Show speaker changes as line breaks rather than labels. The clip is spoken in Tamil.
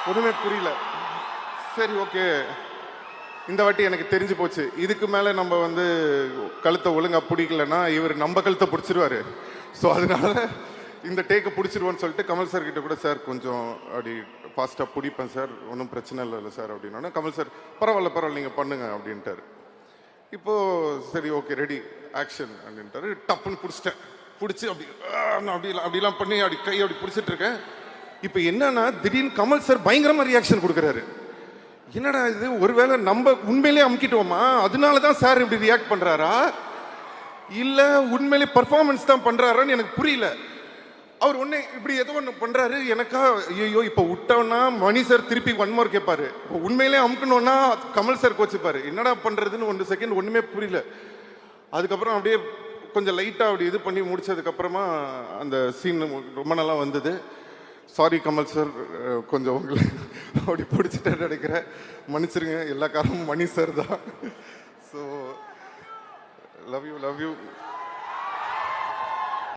ஒன்றுமே புரியல. சரி ஓகே, இந்த வாட்டி எனக்கு தெரிஞ்சு போச்சு. இதுக்கு மேலே நம்ம வந்து கழுத்தை ஒழுங்காக பிடிக்கலன்னா இவர் நம்ம கழுத்தை பிடிச்சிருவாரு. ஸோ அதனால இந்த டேக்கை பிடிச்சிருவோன்னு சொல்லிட்டு கமல் சார் கிட்ட கூட, சார் கொஞ்சம் அப்படி ஃபாஸ்ட்டாக பிடிப்பேன் சார், ஒன்றும் பிரச்சனை இல்லை சார் அப்படின்னா, கமல் சார் பரவாயில்ல நீங்கள் பண்ணுங்க அப்படின்ட்டார். இப்போது சரி ஓகே ரெடி ஆக்ஷன் அப்படின்ட்டாரு. டப்புன்னு பிடிச்சிட்டேன். பிடிச்சி அப்படி அப்படிலாம் பண்ணி அப்படி கை அப்படி பிடிச்சிட்டு இருக்கேன். இப்போ என்னன்னா திடீர்னு கமல் சார் பயங்கரமாக ரியாக்ஷன் கொடுக்குறாரு. என்னடா இது, ஒருவேளை நம்ம உண்மையிலே அமுக்கிட்டோமா, அதனால தான் சார் இப்படி ரியாக்ட் பண்ணுறாரா, இல்லை உண்மையிலே பர்ஃபார்மன்ஸ் தான் பண்ணுறாரான்னு எனக்கு புரியல. அவர் ஒன்று இப்படி ஏதோ ஒன்று பண்ணுறாரு. எனக்கா ஐயோ இப்போ விட்டோன்னா மணி சார் திருப்பி ஒன் மோர் கேட்பாரு, உண்மையிலே அமுக்கணும்னா கமல் சார் கோச்சிப்பாரு. என்னடா பண்ணுறதுன்னு 1 செகண்ட் ஒன்றுமே புரியல. அதுக்கப்புறம் அப்படியே கொஞ்சம் லைட்டாக அப்படி இது பண்ணி முடிச்சதுக்கப்புறமா அந்த சீன் ரொம்ப நல்லா வந்தது. சாரி கமல் சார், கொஞ்சம் உங்களை அப்படி பிடிச்சிட்டேன்னு நினைக்கிறேன், மன்னிச்சிருங்க. எல்லா காரணமும் மணி சார் தான். So love you.